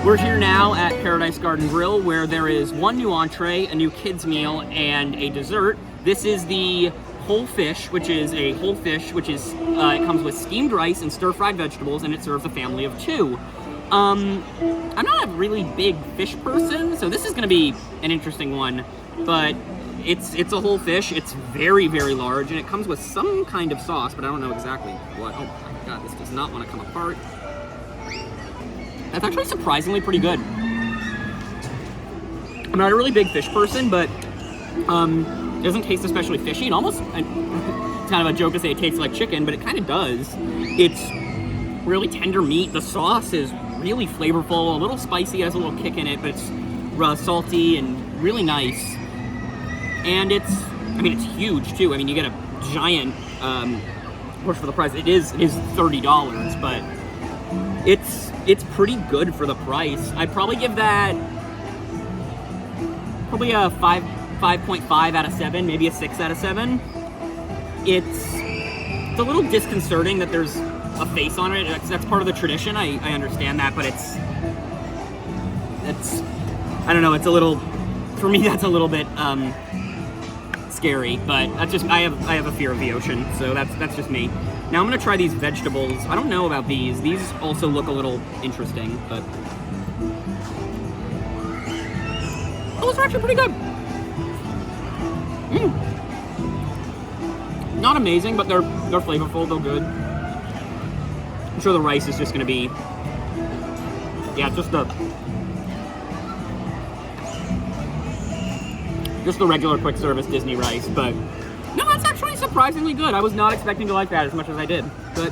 We're here now at Paradise Garden Grill, where there is one new entree, a new kids meal, and a dessert. This is the whole fish, which is it comes with steamed rice and stir-fried vegetables, and it serves a family of 2. I'm not a really big fish person, so this is going to be an interesting one, but it's a whole fish. It's very, very large, and it comes with some kind of sauce, but I don't know exactly what. Oh my god, this does not want to come apart. That's actually surprisingly pretty good. I'm not a really big fish person, but it doesn't taste especially fishy. It almost, it's kind of a joke to say it tastes like chicken, but it kind of does. It's really tender meat. The sauce is really flavorful, a little spicy, it has a little kick in it, but it's salty and really nice. And it's huge too. I mean, you get a giant portion for the price. It is $30, but it's pretty good for the price. I'd probably give that a 5.5 out of 7, maybe a 6 out of 7. It's a little disconcerting that there's a face on it. That's part of the tradition. I understand that, but it's I don't know. It's a little, for me, that's a little bit scary. But that's just I have a fear of the ocean, so that's just me. Now I'm gonna try these vegetables. I don't know about these. These also look a little interesting, but those are actually pretty good. Not amazing, but they're flavorful. They're good. I'm sure the rice is just gonna be, yeah, just the regular quick service Disney rice, but no, that's actually surprisingly good. I was not expecting to like that as much as I did, but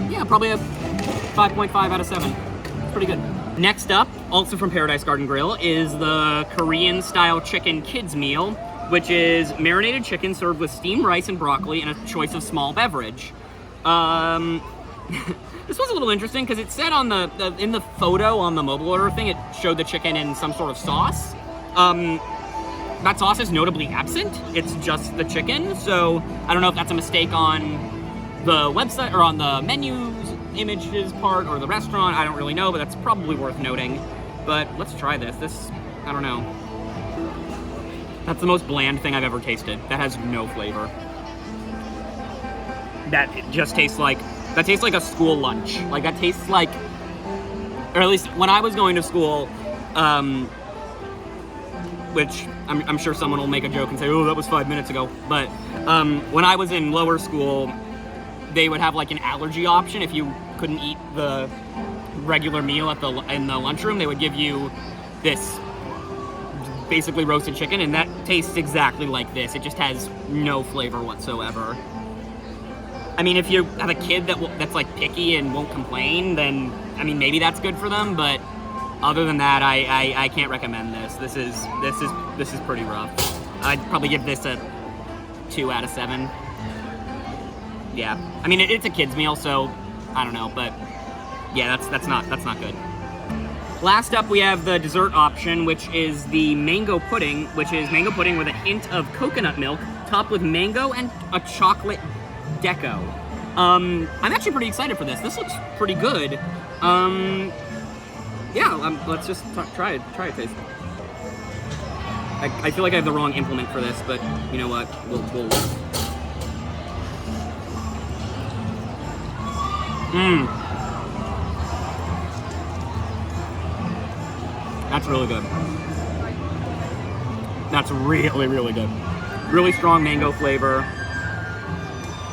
yeah, probably a 5.5 out of 7. It's pretty good. Next up, also from Paradise Garden Grill, is the Korean-style chicken kids meal, which is marinated chicken served with steamed rice and broccoli and a choice of small beverage. This was a little interesting because it said on in the photo on the mobile order thing, it showed the chicken in some sort of sauce. That sauce is notably absent. It's just the chicken, so I don't know if that's a mistake on the website or on the menus images part or the restaurant. I don't really know, but that's probably worth noting. But let's try this. I don't know. That's the most bland thing I've ever tasted. That has no flavor. That just tastes like a school lunch. Like that tastes like, or at least when I was going to school, which I'm sure someone will make a joke and say, oh, that was 5 minutes ago. But when I was in lower school, they would have like an allergy option. If you couldn't eat the regular meal in the lunchroom, they would give you this basically roasted chicken, and that tastes exactly like this. It just has no flavor whatsoever. I mean, if you have a kid that's like picky and won't complain, then I mean maybe that's good for them, but other than that, I can't recommend this. This is pretty rough. I'd probably give this a 2 out of 7. Yeah, I mean it's a kids meal, so I don't know, but yeah, that's not good. Last up, we have the dessert option, which is the mango pudding, which is mango pudding with a hint of coconut milk, topped with mango and a chocolate deco. I'm actually pretty excited for this. This looks pretty good. Yeah, let's just try it, taste. I feel like I have the wrong implement for this, but you know what? We'll. That's really good. That's really, really good. Really strong mango flavor.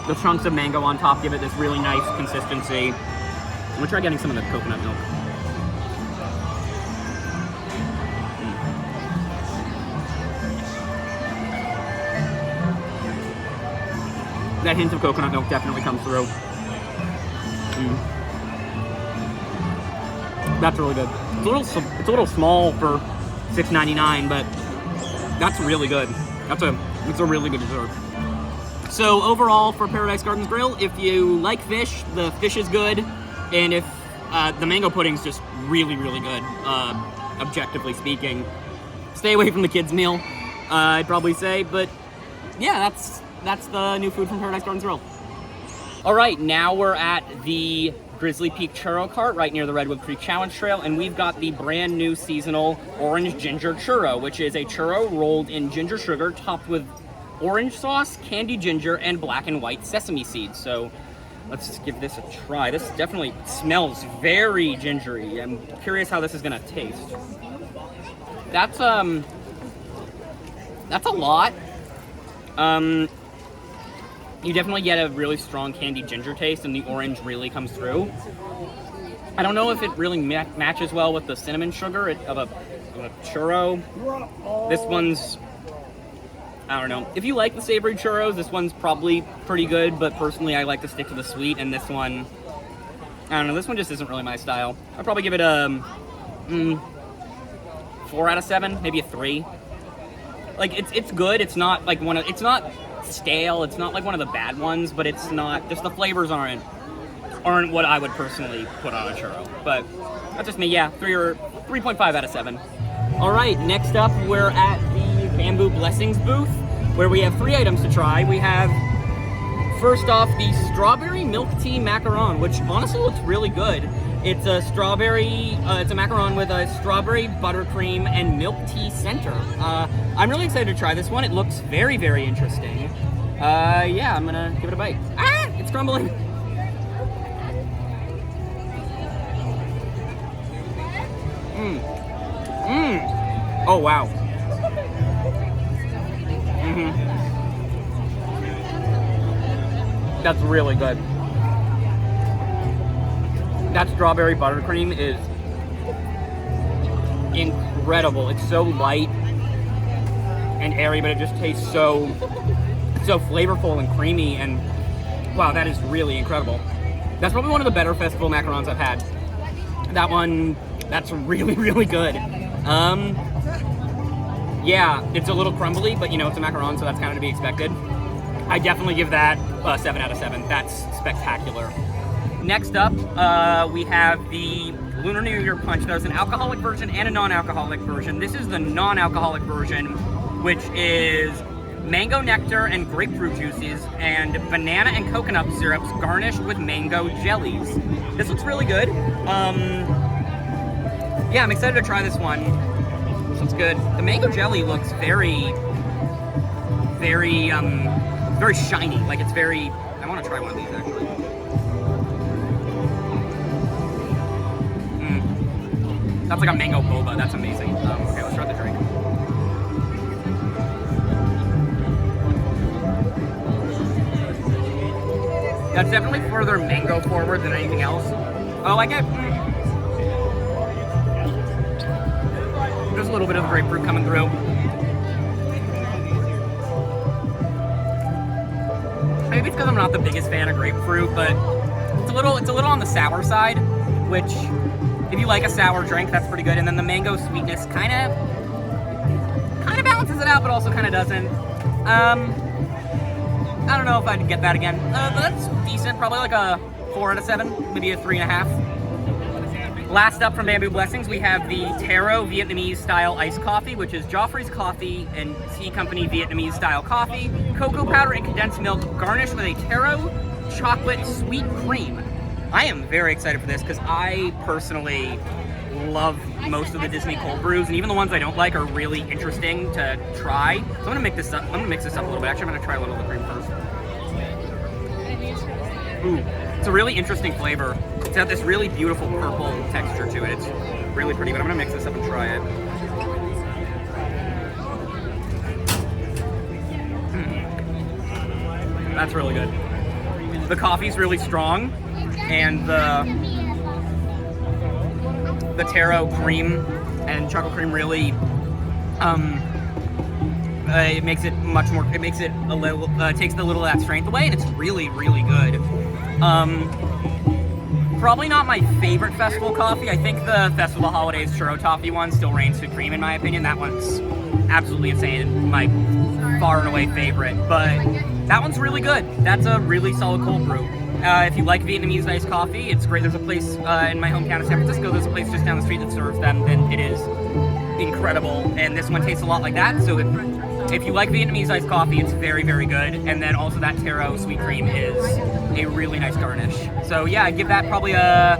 The chunks of mango on top give it this really nice consistency. I'm gonna try getting some of the coconut milk. That hint of coconut milk definitely comes through. That's really good. It's a little small for $6.99, but that's really good. It's a really good dessert. So overall, for Paradise Gardens Grill, if you like fish, the fish is good, and if the mango pudding's just really, really good, objectively speaking. Stay away from the kids' meal, I'd probably say, but yeah, that's the new food from Paradise Gardens Grill. All right, now we're at the Grizzly Peak Churro Cart right near the Redwood Creek Challenge Trail, and we've got the brand new seasonal Orange Ginger Churro, which is a churro rolled in ginger sugar topped with orange sauce, candied ginger, and black and white sesame seeds. So let's give this a try. This definitely smells very gingery. I'm curious how this is gonna taste. That's a lot. You definitely get a really strong candied ginger taste, and the orange really comes through. I don't know if it really matches well with the cinnamon sugar of a churro. This one's, I don't know. If you like the savory churros, this one's probably pretty good, but personally I like to stick to the sweet, and this one, I don't know, this one just isn't really my style. I'd probably give it a 4 out of 7, maybe a 3. Like, it's good. It's not like it's not stale. It's not like one of the bad ones, but it's not, just the flavors aren't what I would personally put on a churro. But that's just me. Yeah, 3.5 out of 7. All right, next up we're at the Bamboo Blessings booth, where we have 3 items to try. We have, first off, the strawberry milk tea macaron, which honestly looks really good. It's a strawberry, it's a macaron with a strawberry buttercream and milk tea center. I'm really excited to try this one. It looks very, very interesting. Yeah, I'm gonna give it a bite. Ah, it's crumbling. Oh, wow. That's really good. That strawberry buttercream is incredible. It's so light and airy, but it just tastes so flavorful and creamy, and wow, that is really incredible. That's probably one of the better festival macarons I've had. That one, that's really, really good. Yeah, it's a little crumbly, but you know, it's a macaron, so that's kind of to be expected. I definitely give that 7 out of 7. That's spectacular. Next up, we have the Lunar New Year Punch. There's an alcoholic version and a non-alcoholic version. This is the non-alcoholic version, which is mango nectar and grapefruit juices and banana and coconut syrups garnished with mango jellies. This looks really good. Yeah, I'm excited to try this one. This looks good. The mango jelly looks very, very, very shiny. Like, it's very, I want to try one of these actually. That's like a mango boba. That's amazing. Okay, let's try the drink. That's definitely further mango forward than anything else. Oh, I get... There's a little bit of grapefruit coming through. Maybe it's because I'm not the biggest fan of grapefruit, but it's a little on the sour side, which... If you like a sour drink, that's pretty good. And then the mango sweetness kind of balances it out, but also kind of doesn't. I don't know if I'd get that again. But that's decent. Probably like a 4 out of 7, maybe a 3.5. Last up from Bamboo Blessings, we have the Taro Vietnamese-style iced coffee, which is Joffrey's Coffee and Tea Company Vietnamese-style coffee, cocoa powder and condensed milk, garnished with a Taro chocolate sweet cream. I am very excited for this because I personally love most of the Disney cold brews, and even the ones I don't like are really interesting to try. So I'm gonna mix this up. a little bit. Actually, I'm gonna try a little of the cream first. Ooh, it's a really interesting flavor. It's got this really beautiful purple texture to it. It's really pretty, but I'm gonna mix this up and try it. That's really good. The coffee's really strong. And the taro cream and chocolate cream really, it makes it much more, it makes it a little, takes a little of that strength away, and it's really, really good. Probably not my favorite festival coffee. I think the Festival Holidays Churro Toffee one still reigns supreme in my opinion. That one's absolutely insane, my far and away favorite, but that one's really good. That's a really solid cold brew. If you like Vietnamese iced coffee, it's great. There's a place in my hometown of San Francisco, there's a place just down the street that serves them, and it is incredible. And this one tastes a lot like that, so if you like Vietnamese iced coffee, it's very, very good. And then also that taro sweet cream is a really nice garnish. So yeah, I'd give that probably a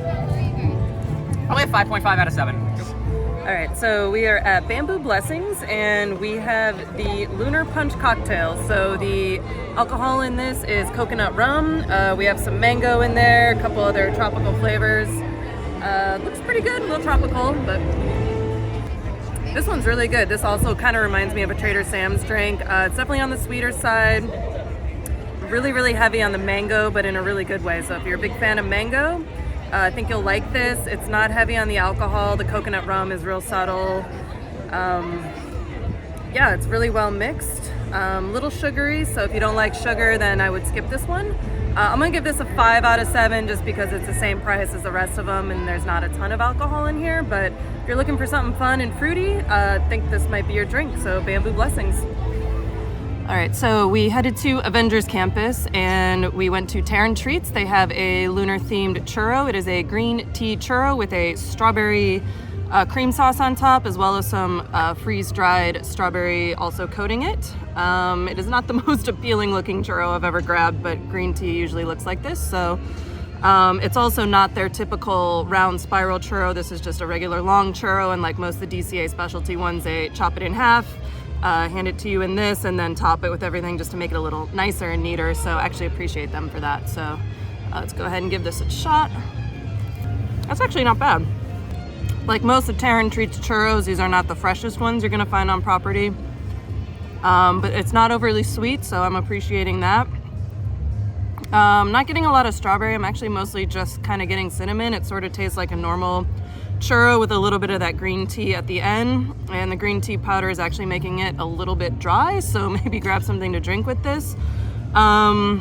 5.5 out of 7. All right, so we are at Bamboo Blessings, and we have the Lunar Punch cocktail. So the alcohol in this is coconut rum. We have some mango in there, a couple other tropical flavors. Looks pretty good, a little tropical, but this one's really good. This also kind of reminds me of a Trader Sam's drink. It's definitely on the sweeter side. Really, really heavy on the mango, but in a really good way. So if you're a big fan of mango, I think you'll like this. It's not heavy on the alcohol. The coconut rum is real subtle. Yeah, it's really well mixed. Little sugary, so if you don't like sugar, then I would skip this one. I'm gonna give this a 5 out of 7 just because it's the same price as the rest of them and there's not a ton of alcohol in here. But if you're looking for something fun and fruity, I think this might be your drink. So Bamboo Blessings. All right, so we headed to Avengers Campus and we went to Terran Treats. They have a lunar themed churro. It is a green tea churro with a strawberry cream sauce on top, as well as some freeze-dried strawberry also coating it. It is not the most appealing looking churro I've ever grabbed, but green tea usually looks like this. So it's also not their typical round spiral churro. This is just a regular long churro, and like most of the DCA specialty ones, they chop it in half, hand it to you in this, and then top it with everything just to make it a little nicer and neater. So I actually appreciate them for that. So let's go ahead and give this a shot. That's actually not bad. Like most of Terran Treats churros, these are not the freshest ones you're gonna find on property. But it's not overly sweet, so I'm appreciating that. Not getting a lot of strawberry. I'm actually mostly just kind of getting cinnamon. It sort of tastes like a normal churro with a little bit of that green tea at the end. And the green tea powder is actually making it a little bit dry, so maybe grab something to drink with this. If I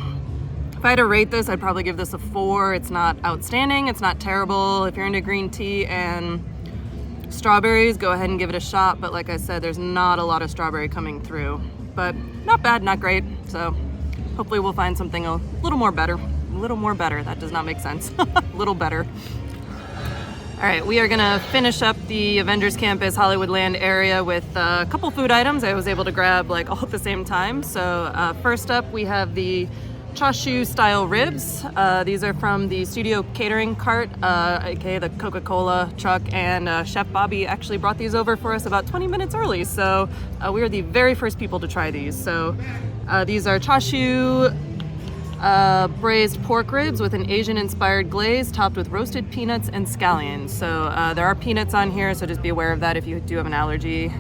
had to rate this, I'd probably give this a 4. It's not outstanding, it's not terrible. If you're into green tea and strawberries, go ahead and give it a shot, but like I said, there's not a lot of strawberry coming through, but not bad, not great. So hopefully we'll find something a little more better. That does not make sense. A little better. All right, we are gonna finish up the Avengers Campus Hollywoodland area with a couple food items I was able to grab like all at the same time. So first up, we have the Char Siu style ribs. These are from the studio catering cart, aka the Coca-Cola truck, and Chef Bobby actually brought these over for us about 20 minutes early. So we were the very first people to try these. So these are Char Siu braised pork ribs with an Asian-inspired glaze topped with roasted peanuts and scallions. So there are peanuts on here, so just be aware of that if you do have an allergy.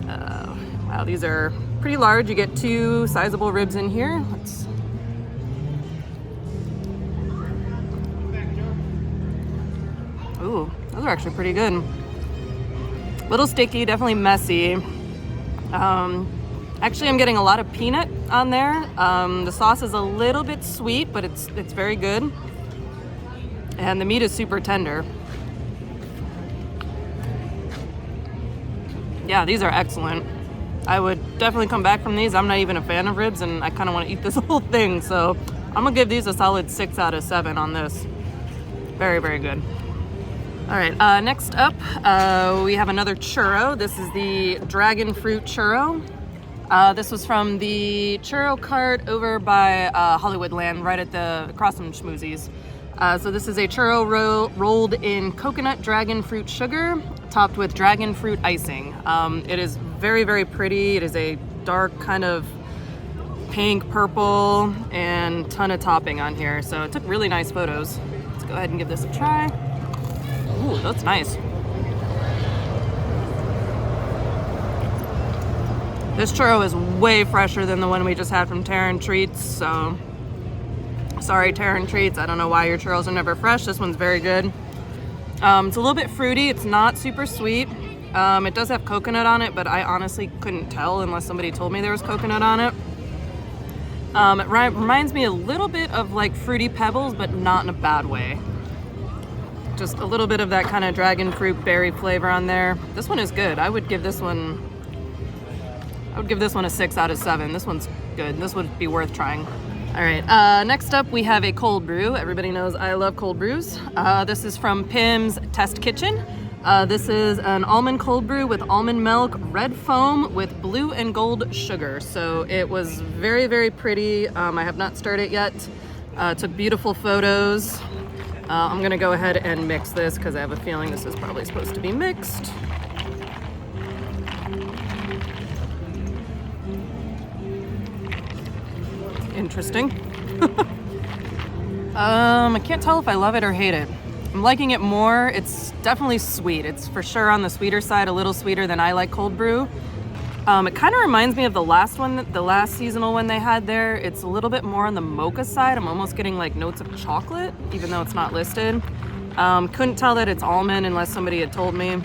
Wow, these are pretty large. You get 2 sizable ribs in here. Ooh, those are actually pretty good. Little sticky, definitely messy. Actually, I'm getting a lot of peanut on there. The sauce is a little bit sweet, but it's very good. And the meat is super tender. Yeah, these are excellent. I would definitely come back from these. I'm not even a fan of ribs, and I kind of want to eat this whole thing. So I'm gonna give these a solid 6 out of 7 on this. Very, very good. All right, next up, we have another churro. This is the dragon fruit churro. This was from the churro cart over by Hollywoodland, right at across from Schmoozies. So this is a churro rolled in coconut dragon fruit sugar, topped with dragon fruit icing. It is very, very pretty. It is a dark kind of pink, purple, and ton of topping on here. So it took really nice photos. Let's go ahead and give this a try. Ooh, that's nice. This churro is way fresher than the one we just had from Terran Treats, so sorry Terran Treats, I don't know why your churros are never fresh. This one's very good. It's a little bit fruity, it's not super sweet. It does have coconut on it, but I honestly couldn't tell unless somebody told me there was coconut on it. It reminds me a little bit of like Fruity Pebbles, but not in a bad way. Just a little bit of that kind of dragon fruit berry flavor on there. This one is good. I would give this one a 6 out of 7. This one's good. This would be worth trying. All right, next up we have a cold brew. Everybody knows I love cold brews. This is from Pim's Test Kitchen. This is an almond cold brew with almond milk, red foam with blue and gold sugar. So it was very, very pretty. I have not stirred it yet. Took beautiful photos. I'm gonna go ahead and mix this because I have a feeling this is probably supposed to be mixed. Interesting. I can't tell if I love it or hate it. I'm liking it more. It's definitely sweet. It's for sure on the sweeter side, a little sweeter than I like cold brew. It kind of reminds me of the last one, the last seasonal one they had there. It's a little bit more on the mocha side. I'm almost getting like notes of chocolate, even though it's not listed. Couldn't tell that it's almond unless somebody had told me.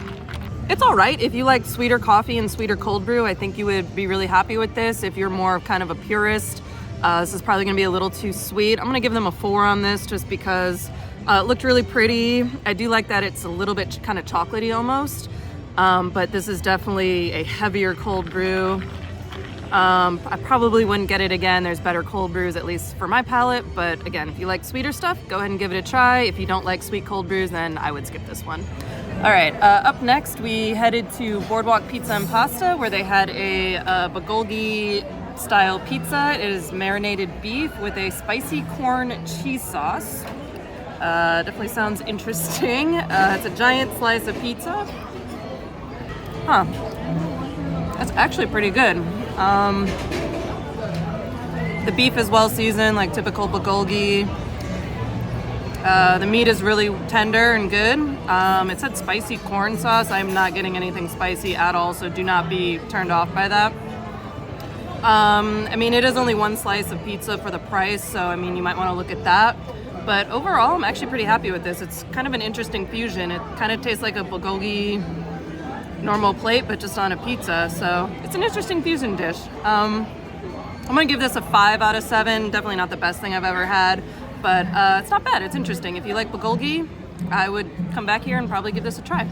It's all right. If you like sweeter coffee and sweeter cold brew, I think you would be really happy with this. If you're more of kind of a purist, this is probably gonna be a little too sweet. I'm gonna give them a 4 on this just because it looked really pretty. I do like that it's a little bit kind of chocolatey almost. But this is definitely a heavier cold brew. I probably wouldn't get it again. There's better cold brews, at least for my palate. But again, if you like sweeter stuff, go ahead and give it a try. If you don't like sweet cold brews, then I would skip this one. All right, up next, we headed to Boardwalk Pizza and Pasta, where they had a Bulgogi-style pizza. It is marinated beef with a spicy corn cheese sauce. Definitely sounds interesting. It's a giant slice of pizza. Huh. That's actually pretty good. The beef is well seasoned, like typical Bulgogi. The meat is really tender and good. It said spicy corn sauce. I'm not getting anything spicy at all, so do not be turned off by that. I mean, it is only one slice of pizza for the price, so I mean, you might want to look at that. But overall, I'm actually pretty happy with this. It's kind of an interesting fusion. It kind of tastes like a Bulgogi normal plate, but just on a pizza. So it's an interesting fusion dish. I'm gonna give this a 5 out of 7. Definitely not the best thing I've ever had, but it's not bad. It's interesting. If you like Bulgogi, I would come back here and probably give this a try.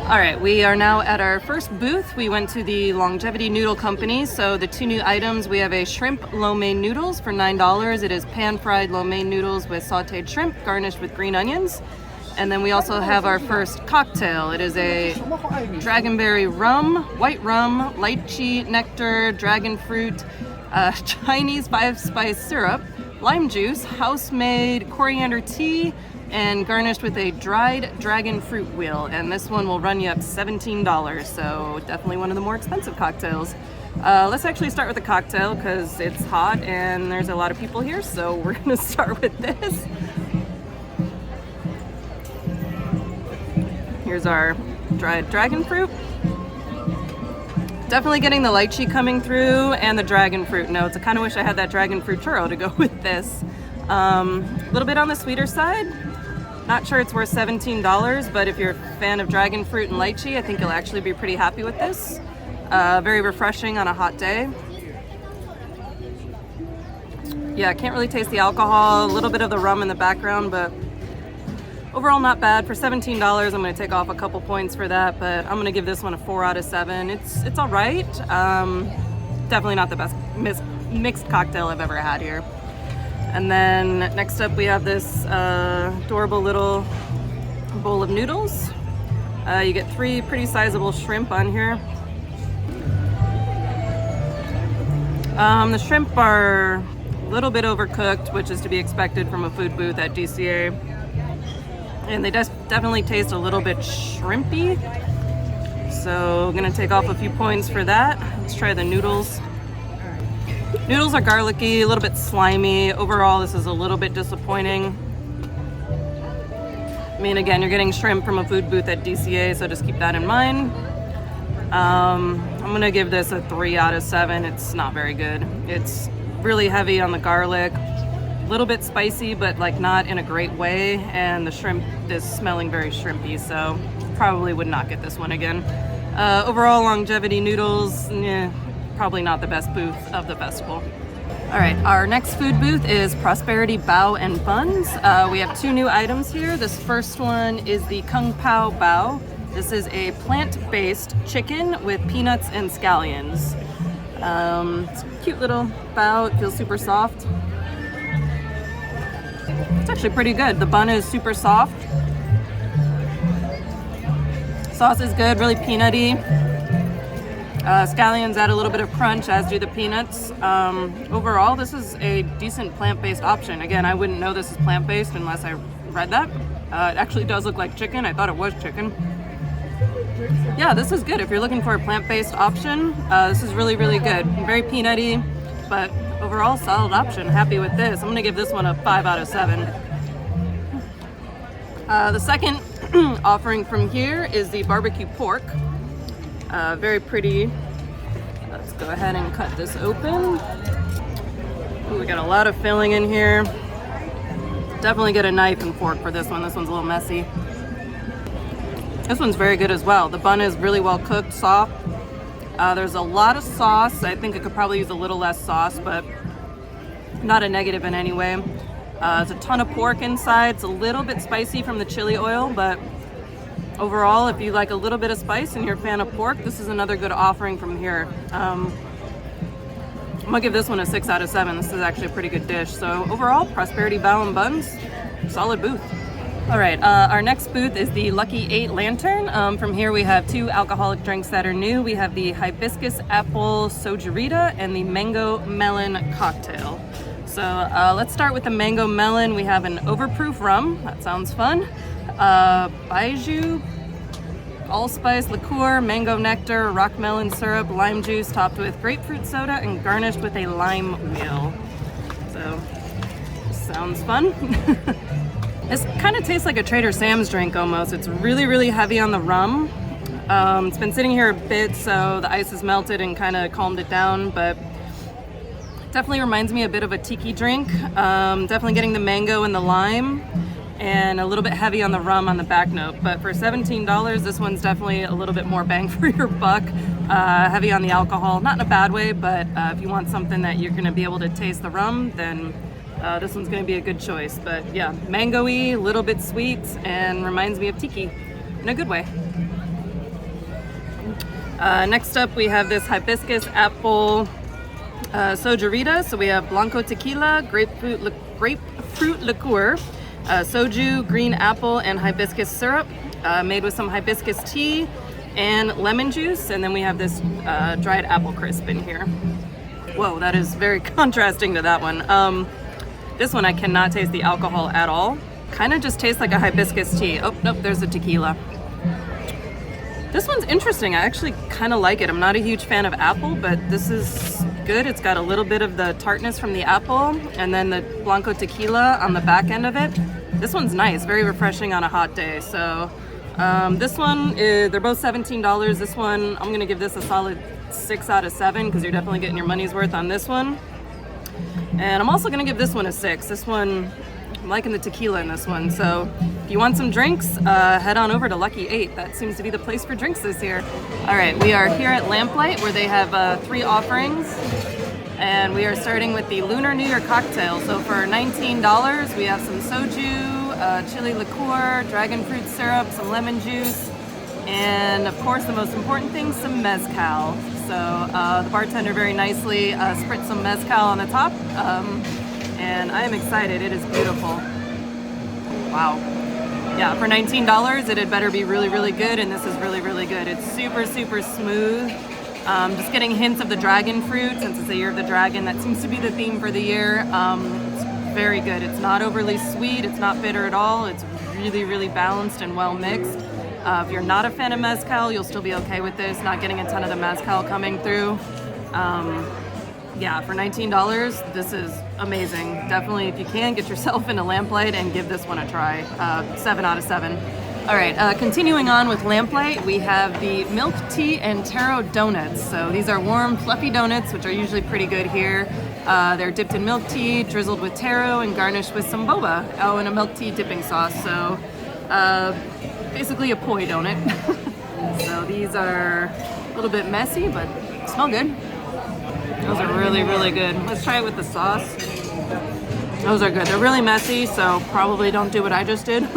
All right, we are now at our first booth. We went to the Longevity Noodle Company. So the 2 new items, we have a shrimp lo mein noodles for $9. It is pan-fried lo mein noodles with sauteed shrimp garnished with green onions. And then we also have our first cocktail. It is a dragonberry rum, white rum, lychee nectar, dragon fruit, Chinese 5-spice syrup, lime juice, house-made coriander tea, and garnished with a dried dragon fruit wheel. And this one will run you up $17, so definitely one of the more expensive cocktails. Let's actually start with the cocktail because it's hot and there's a lot of people here, so we're gonna start with this. Here's our dried dragon fruit. Definitely getting the lychee coming through and the dragon fruit notes. I kind of wish I had that dragon fruit churro to go with this. A little bit on the sweeter side. Not sure it's worth $17, but if you're a fan of dragon fruit and lychee, I think you'll actually be pretty happy with this. Very refreshing on a hot day. Yeah, I can't really taste the alcohol, a little bit of the rum in the background, but overall not bad. For $17, I'm gonna take off a couple points for that, but I'm gonna give this one a 4 out of 7. It's all right. Definitely not the best mixed cocktail I've ever had here. And then next up we have this adorable little bowl of noodles. You get 3 pretty sizable shrimp on here. The shrimp are a little bit overcooked, which is to be expected from a food booth at DCA. And they definitely taste a little bit shrimpy. So I'm gonna take off a few points for that. Let's try the noodles. Noodles are garlicky, a little bit slimy. Overall, this is a little bit disappointing. I mean, again, you're getting shrimp from a food booth at DCA, so just keep that in mind. I'm gonna give this a 3 out of 7. It's not very good. It's really heavy on the garlic, a little bit spicy, but like not in a great way. And the shrimp is smelling very shrimpy, so probably would not get this one again. Overall, Longevity Noodles, probably not the best booth of the festival. All right, our next food booth is Prosperity Bao and Buns. We have 2 new items here. This first one is the Kung Pao Bao. This is a plant-based chicken with peanuts and scallions. It's a cute little bao. It feels super soft. It's actually pretty good. The bun is super soft. Sauce is good, really peanutty. Scallions add a little bit of crunch, as do the peanuts. Overall, this is a decent plant-based option. Again, I wouldn't know this is plant-based unless I read that. It actually does look like chicken. I thought it was chicken. Yeah, this is good. If you're looking for a plant-based option, this is really, really good. Very peanutty, but overall, solid option. Happy with this. I'm gonna give this one a 5 out of 7. The second offering from here is the barbecue pork. Very pretty. Let's go ahead and cut this open. Ooh, we got a lot of filling in here. Definitely get a knife and fork for this one. This one's a little messy. This one's very good as well. The bun is really well cooked, soft. There's a lot of sauce. I think I could probably use a little less sauce, but not a negative in any way. There's a ton of pork inside. It's a little bit spicy from the chili oil, but overall, if you like a little bit of spice and you're a fan of pork, this is another good offering from here. I'm gonna give this one a 6 out of 7. This is actually a pretty good dish. So overall, Prosperity Bao and Buns, solid booth. All right, our next booth is the Lucky 8 Lantern. From here we have 2 alcoholic drinks that are new. We have the Hibiscus Apple Soju-rita and the Mango Melon Cocktail. So let's start with the Mango Melon. We have an overproof rum. That sounds fun. Baijiu, allspice liqueur, mango nectar, rock melon syrup, lime juice topped with grapefruit soda and garnished with a lime wheel. So, sounds fun. This kind of tastes like a Trader Sam's drink almost. It's really, really heavy on the rum. It's been sitting here a bit, so the ice has melted and kind of calmed it down, but definitely reminds me a bit of a tiki drink. Definitely getting the mango and the lime, and a little bit heavy on the rum on the back note. But for $17, this one's definitely a little bit more bang for your buck. Heavy on the alcohol, not in a bad way, but if you want something that you're gonna be able to taste the rum, then this one's gonna be a good choice. But yeah, mango-y, a little bit sweet, and reminds me of tiki in a good way. Next up, we have this Hibiscus Apple Soju-rita. So we have Blanco Tequila, grapefruit liqueur, soju, green apple, and hibiscus syrup, made with some hibiscus tea and lemon juice. And then we have this dried apple crisp in here. Whoa, that is very contrasting to that one. This one I cannot taste the alcohol at all. Kind of just tastes like a hibiscus tea. Oh, nope, there's the tequila. This one's interesting. I actually kind of like it. I'm not a huge fan of apple, but this is good. It's got a little bit of the tartness from the apple and then the Blanco tequila on the back end of it. This one's nice, very refreshing on a hot day. So this one, they're both $17. This one, I'm gonna give this a solid 6 out of 7 because you're definitely getting your money's worth on this one. And I'm also gonna give this one a 6. This one, I'm liking the tequila in this one. So if you want some drinks, head on over to Lucky 8. That seems to be the place for drinks this year. All right, we are here at Lamplight where they have 3 offerings. And we are starting with the Lunar New Year cocktail. So for $19, we have some soju, chili liqueur, dragon fruit syrup, some lemon juice, and of course the most important thing, some mezcal. So the bartender very nicely spritzed some mezcal on the top. And I am excited, it is beautiful. Wow. Yeah, for $19, it had better be really, really good, and this is really, really good. It's super, super smooth. Just getting hints of the dragon fruit, since it's the year of the dragon. That seems to be the theme for the year. It's very good. It's not overly sweet, it's not bitter at all. It's really, really balanced and well mixed. If you're not a fan of mezcal, you'll still be okay with this, not getting a ton of the mezcal coming through. Yeah, for $19, this is amazing. Definitely, if you can, get yourself into Lamplight and give this one a try. 7 out of 7. All right, continuing on with Lamplight, we have the milk tea and taro donuts. So these are warm, fluffy donuts, which are usually pretty good here. They're dipped in milk tea, drizzled with taro, and garnished with some boba. Oh, and a milk tea dipping sauce. So basically a poi donut. So these are a little bit messy, but smell good. Those are really, really good. Let's try it with the sauce. Those are good. They're really messy, so probably don't do what I just did.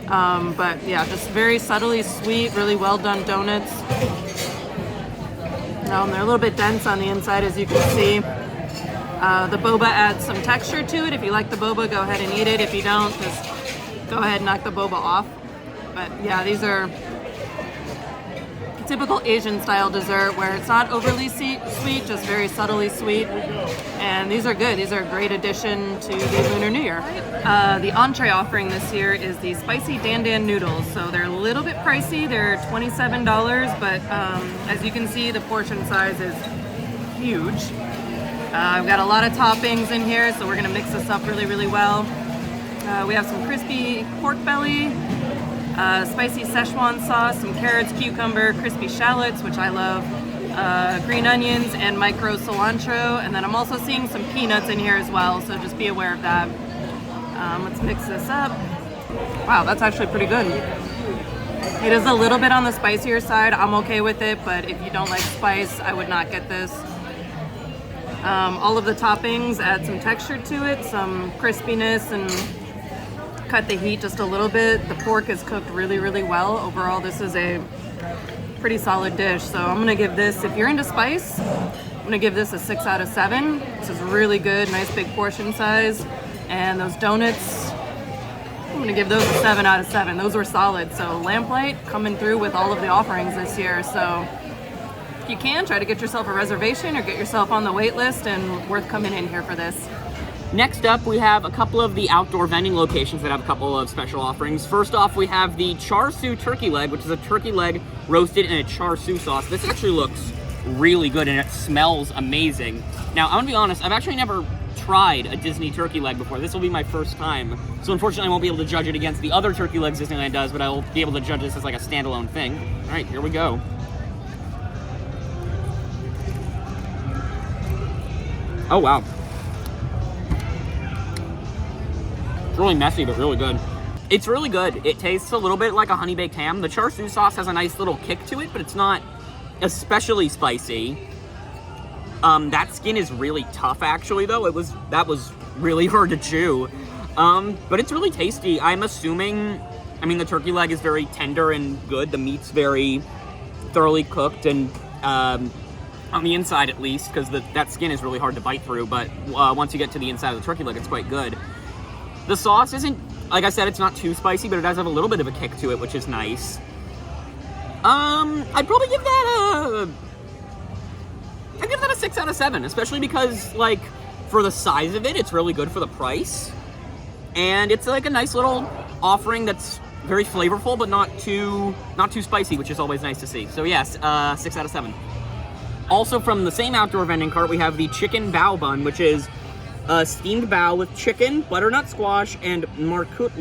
But yeah, just very subtly sweet, really well done donuts. They're a little bit dense on the inside, as you can see. The boba adds some texture to it. If you like the boba, go ahead and eat it. If you don't, just go ahead and knock the boba off. But yeah, these are typical Asian style dessert where it's not overly sweet, just very subtly sweet. And these are good. These are a great addition to the Lunar New Year. The entree offering this year is the spicy Dandan noodles. So they're a little bit pricey. They're $27, but as you can see, the portion size is huge. I've got a lot of toppings in here, so we're gonna mix this up really, really well. We have some crispy pork belly, spicy Szechuan sauce, some carrots, cucumber, crispy shallots, which I love, green onions, and micro cilantro. And then I'm also seeing some peanuts in here as well, so just be aware of that. Let's mix this up. Wow, that's actually pretty good. It is a little bit on the spicier side. I'm okay with it, but if you don't like spice, I would not get this. All of the toppings add some texture to it, some crispiness, and cut the heat just a little bit. The pork is cooked really, really well. Overall, this is a pretty solid dish. So I'm gonna give this, if you're into spice, I'm gonna give this a 6 out of 7. This is really good, nice big portion size. And those donuts, I'm gonna give those a 7 out of 7. Those were solid. So Lamplight coming through with all of the offerings this year. So if you can, try to get yourself a reservation or get yourself on the wait list, and worth coming in here for this. Next up, we have a couple of the outdoor vending locations that have a couple of special offerings. First off, we have the Char Siu Turkey Leg, which is a turkey leg roasted in a char siu sauce. This actually looks really good and it smells amazing. Now, I'm gonna be honest, I've actually never tried a Disney turkey leg before. This will be my first time. So unfortunately, I won't be able to judge it against the other turkey legs Disneyland does, but I'll be able to judge this as like a standalone thing. All right, here we go. Oh, wow. It's really messy, but really good. It's really good. It tastes a little bit like a honey baked ham. The char siu sauce has a nice little kick to it, but it's not especially spicy. That skin is really tough, actually, though. That was really hard to chew. But it's really tasty. I'm assuming, I mean, the turkey leg is very tender and good. The meat's very thoroughly cooked and, on the inside at least, because that skin is really hard to bite through, but once you get to the inside of the turkey leg, it's quite good. The sauce isn't, like I said, it's not too spicy, but it does have a little bit of a kick to it, which is nice. I'd probably give that a 6 out of 7, especially because, like, for the size of it, it's really good for the price. And it's like a nice little offering that's very flavorful, but not too spicy, which is always nice to see. So yes, 6 out of 7. Also from the same outdoor vending cart, we have the chicken Bao Bun, which is steamed bao with chicken, butternut squash, and marcout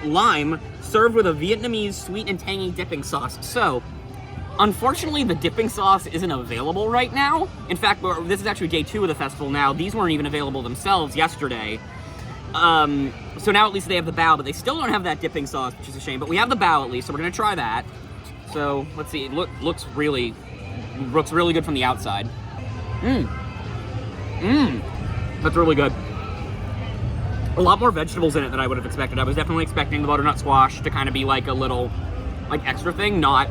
lime, served with a Vietnamese sweet and tangy dipping sauce. So, unfortunately, the dipping sauce isn't available right now. In fact, this is actually day 2 of the festival now. These weren't even available themselves yesterday. So now at least they have the bao, but they still don't have that dipping sauce, which is a shame. But we have the bao at least, so we're gonna try that. So let's see. It looks really good from the outside. That's really good. A lot more vegetables in it than I would have expected. I was definitely expecting the butternut squash to kind of be like a little, like, extra thing, not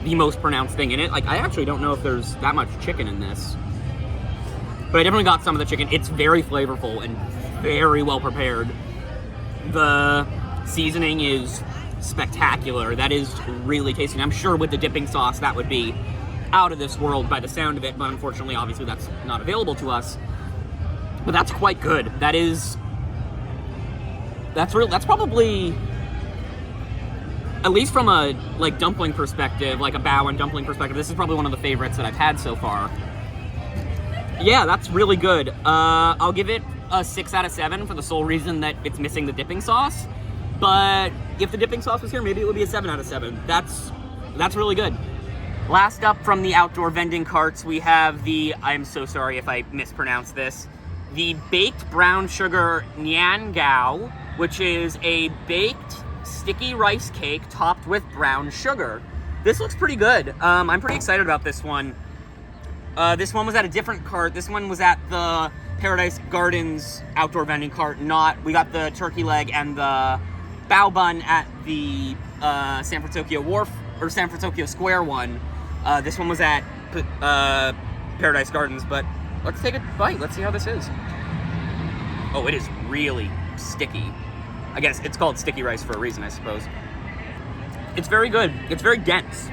the most pronounced thing in it. Like, I actually don't know if there's that much chicken in this. But I definitely got some of the chicken. It's very flavorful and very well prepared. The seasoning is spectacular. That is really tasty. I'm sure with the dipping sauce, that would be out of this world by the sound of it, but unfortunately, obviously, that's not available to us. But that's quite good. That's probably, at least from a, like, dumpling perspective, like a bao and dumpling perspective, this is probably one of the favorites that I've had so far. Yeah, that's really good. I'll give it a 6 out of 7 for the sole reason that it's missing the dipping sauce. But if the dipping sauce was here, maybe it would be a 7 out of 7. That's really good. Last up from the outdoor vending carts, we have the, I'm so sorry if I mispronounce this, the baked brown sugar Nian Gao, which is a baked sticky rice cake topped with brown sugar. This looks pretty good. I'm pretty excited about this one. This one was at a different cart. This one was at the Paradise Gardens outdoor vending cart. We got the turkey leg and the Bao Bun at the San Francisco Square one. This one was at Paradise Gardens, but let's take a bite. Let's see how this is. Oh, it is really sticky. I guess it's called sticky rice for a reason, I suppose. It's very good. It's very dense.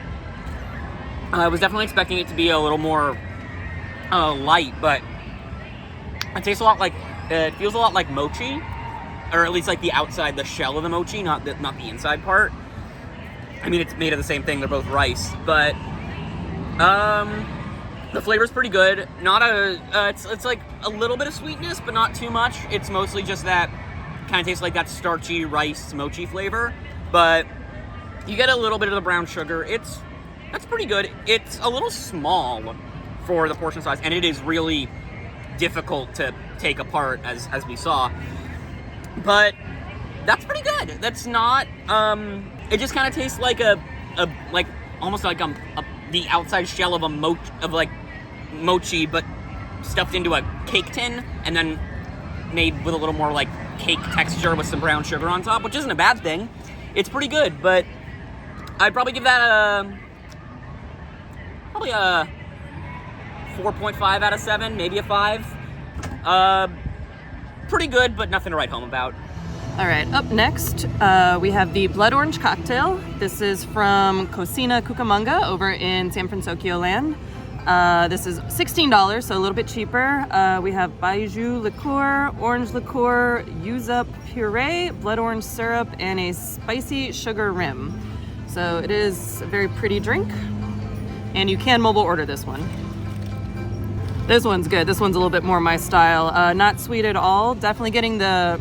I was definitely expecting it to be a little more light, but it tastes a lot like, it feels a lot like mochi, or at least like the outside, the shell of the mochi, not the inside part. I mean, it's made of the same thing. They're both rice, but the flavor's pretty good. Not it's like a little bit of sweetness, but not too much. It's mostly just that kind of tastes like that starchy rice mochi flavor, but you get a little bit of the brown sugar. That's pretty good. It's a little small for the portion size, and it is really difficult to take apart, as we saw. But that's pretty good. That's not. It just kind of tastes like almost like the outside shell of mochi, but stuffed into a cake tin, and then made with a little more like cake texture with some brown sugar on top, which isn't a bad thing. It's pretty good, but I'd probably give that probably a 4.5 out of 7, maybe a 5. Pretty good, but nothing to write home about. All right, up next, we have the Blood Orange Cocktail. This is from Cocina Cucamonga over in San Francisco Land. This is $16, so a little bit cheaper. We have Baijiu liqueur, orange liqueur, yuzu puree, blood orange syrup, and a spicy sugar rim. So it is a very pretty drink, and you can mobile order this one. This one's good. This one's a little bit more my style. Not sweet at all. Definitely getting the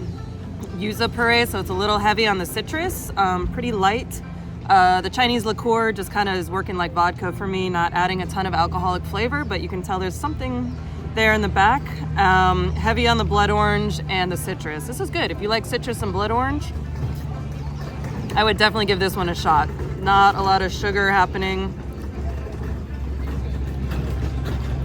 yuzu puree, so it's a little heavy on the citrus. Pretty light. The Chinese liqueur just kind of is working like vodka for me, not adding a ton of alcoholic flavor, but you can tell there's something there in the back. Heavy on the blood orange and the citrus. This is good. If you like citrus and blood orange, I would definitely give this one a shot. Not a lot of sugar happening.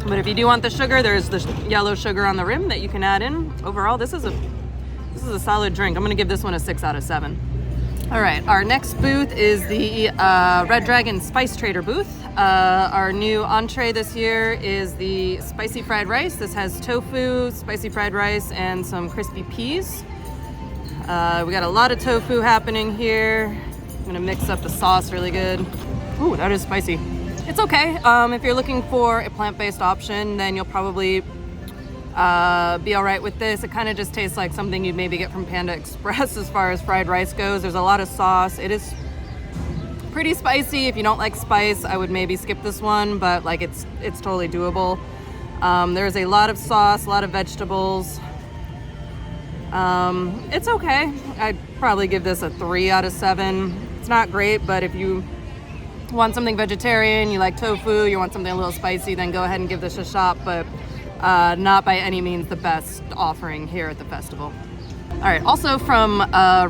But if you do want the sugar, there's the yellow sugar on the rim that you can add in. Overall, this is a solid drink. I'm gonna give this one a 6 out of 7. All right, our next booth is the Red Dragon Spice Trader booth. Our new entree this year is the spicy fried rice. This has tofu, spicy fried rice, and some crispy peas. We got a lot of tofu happening here. I'm gonna mix up the sauce really good. Ooh, that is spicy. It's okay. If you're looking for a plant-based option, then you'll probably be all right with this. It kind of just tastes like something you'd maybe get from Panda Express as far as fried rice goes. There's a lot of sauce. It is pretty spicy. If you don't like spice, I would maybe skip this one, but like it's totally doable. There's a lot of sauce, a lot of vegetables. It's okay. I'd probably give this a 3 out of 7. It's not great, but if you want something vegetarian, you like tofu, you want something a little spicy, then go ahead and give this a shot, but not by any means the best offering here at the festival. All right, also from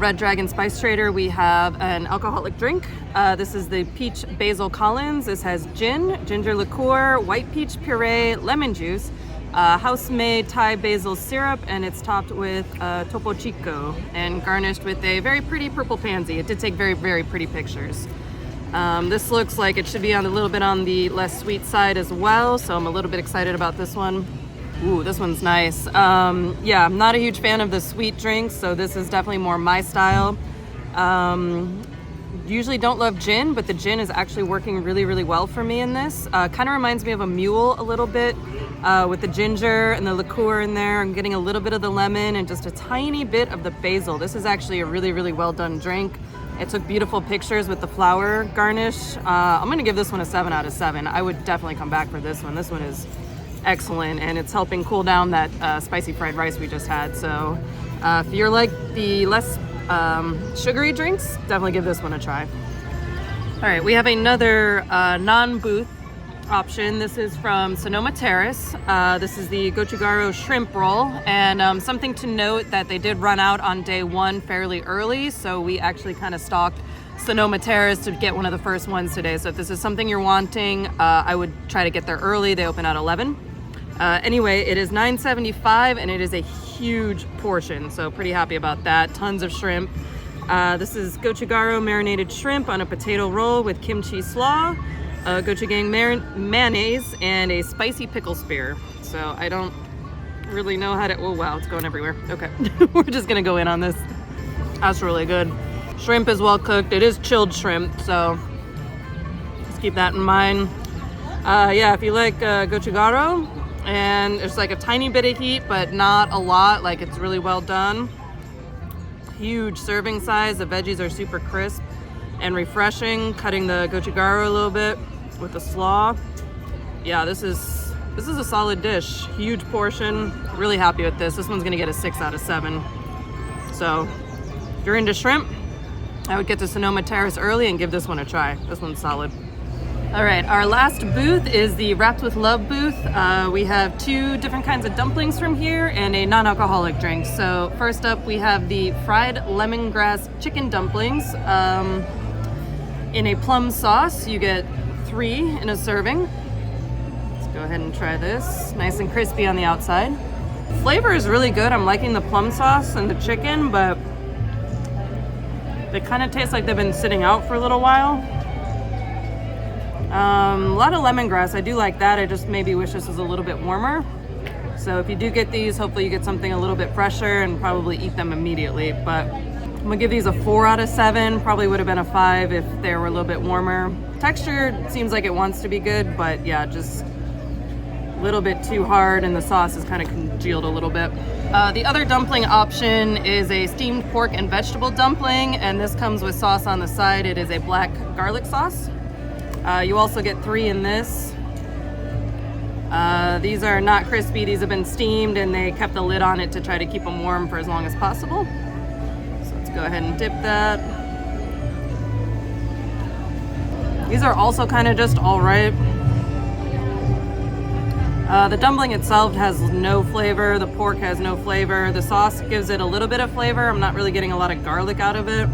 Red Dragon Spice Trader, we have an alcoholic drink. This is the Peach Basil Collins. This has gin, ginger liqueur, white peach puree, lemon juice, house-made Thai basil syrup, and it's topped with Topo Chico and garnished with a very pretty purple pansy. It did take very, very pretty pictures. This looks like it should be a little bit on the less sweet side as well, so I'm a little bit excited about this one. Ooh, this one's nice. Yeah, I'm not a huge fan of the sweet drinks, so this is definitely more my style. Usually don't love gin, but the gin is actually working really, really well for me in this. Kind of reminds me of a mule a little bit with the ginger and the liqueur in there. I'm getting a little bit of the lemon and just a tiny bit of the basil. This is actually a really, really well done drink. It took beautiful pictures with the flower garnish. I'm gonna give this one a 7 out of 7. I would definitely come back for this one. This one is excellent, and it's helping cool down that spicy fried rice we just had. So if you're like the less sugary drinks, definitely give this one a try. All right, we have another non-booth option. This is from Sonoma Terrace. This is the Gochugaru shrimp roll, and something to note that they did run out on day one fairly early, so we actually kind of stalked Sonoma Terrace to get one of the first ones today. So if this is something you're wanting, I would try to get there early. They open at 11. Anyway, it is $9.75 and it is a huge portion, so pretty happy about that. Tons of shrimp. This is Gochugaru marinated shrimp on a potato roll with kimchi slaw, gochujang mayonnaise, and a spicy pickle spear. So I don't really know how to, oh wow, it's going everywhere. Okay, we're just gonna go in on this. That's really good. Shrimp is well cooked. It is chilled shrimp, so just keep that in mind. Yeah, if you like Gochugaru, and it's like a tiny bit of heat, but not a lot, like it's really well done. Huge serving size. The veggies are super crisp and refreshing. Cutting the Gochugaru a little bit with the slaw. Yeah, this is a solid dish. Huge portion. Really happy with this. This one's gonna get a 6 out of 7. So if you're into shrimp, I would get to Sonoma Terrace early and give this one a try. This one's solid. All right, our last booth is the Wrapped with Love booth. We have 2 different kinds of dumplings from here and a non-alcoholic drink. So first up, we have the fried lemongrass chicken dumplings in a plum sauce. You get 3 in a serving. Let's go ahead and try this. Nice and crispy on the outside. Flavor is really good. I'm liking the plum sauce and the chicken, but they kind of taste like they've been sitting out for a little while. A lot of lemongrass, I do like that. I just maybe wish this was a little bit warmer. So if you do get these, hopefully you get something a little bit fresher and probably eat them immediately. But I'm gonna give these a 4 out of 7. Probably would have been a 5 if they were a little bit warmer. Texture seems like it wants to be good, but yeah, just a little bit too hard and the sauce is kind of congealed a little bit. The other dumpling option is a steamed pork and vegetable dumpling, and this comes with sauce on the side. It is a black garlic sauce. You also get 3 in this. These are not crispy. These have been steamed and they kept the lid on it to try to keep them warm for as long as possible. So let's go ahead and dip that. These are also kind of just all right. The dumpling itself has no flavor. The pork has no flavor. The sauce gives it a little bit of flavor. I'm not really getting a lot of garlic out of it.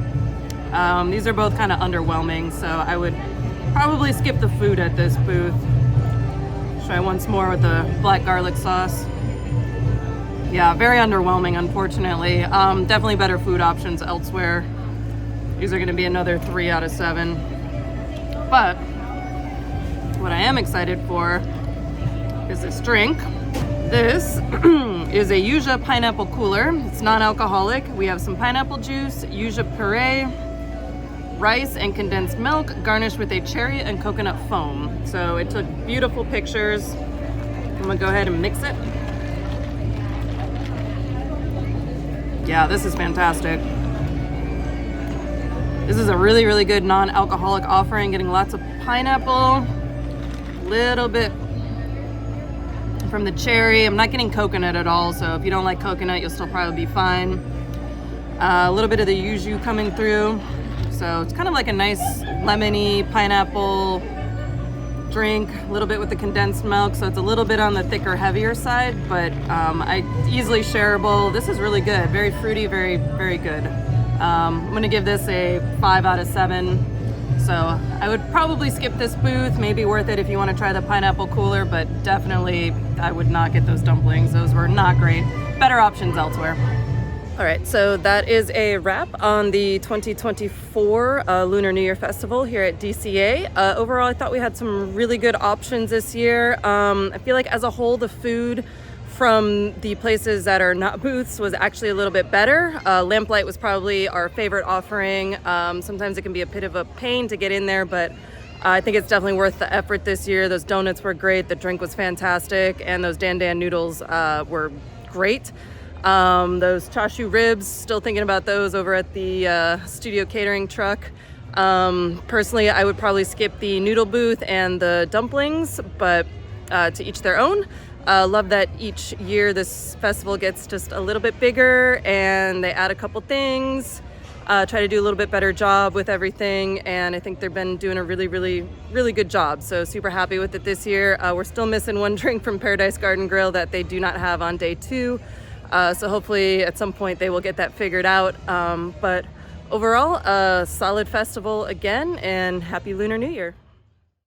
These are both kind of underwhelming, so I would probably skip the food at this booth. Try once more with the black garlic sauce. Yeah, very underwhelming, unfortunately. Definitely better food options elsewhere. These are gonna be another 3 out of 7. But what I am excited for is this drink. This is a Yuja-Pineapple Cooler. It's non-alcoholic. We have some pineapple juice, Yuja puree, rice and condensed milk, garnished with a cherry and coconut foam. So it took beautiful pictures. I'm gonna go ahead and mix it. Yeah, this is fantastic. This is a really, really good non-alcoholic offering, getting lots of pineapple, little bit from the cherry. I'm not getting coconut at all, so if you don't like coconut, you'll still probably be fine. A little bit of the yuzu coming through. So it's kind of like a nice lemony pineapple drink, a little bit with the condensed milk. So it's a little bit on the thicker, heavier side, but easily shareable. This is really good, very fruity, very, very good. I'm gonna give this a 5 out of 7. So I would probably skip this booth, maybe worth it if you wanna try the pineapple cooler, but definitely I would not get those dumplings. Those were not great. Better options elsewhere. All right, so that is a wrap on the 2024 Lunar New Year Festival here at DCA. Overall, I thought we had some really good options this year. I feel like as a whole, the food from the places that are not booths was actually a little bit better. Lamplight was probably our favorite offering. Sometimes it can be a bit of a pain to get in there, but I think it's definitely worth the effort this year. Those donuts were great, the drink was fantastic, and those Dandan noodles were great. Those Char Siu ribs, still thinking about those over at the studio catering truck. Personally, I would probably skip the noodle booth and the dumplings, but to each their own. Love that each year this festival gets just a little bit bigger and they add a couple things, try to do a little bit better job with everything, and I think they've been doing a really, really, really good job. So super happy with it this year. We're still missing one drink from Paradise Garden Grill that they do not have on day 2. So hopefully at some point they will get that figured out. But overall, a solid festival again, and happy Lunar New Year.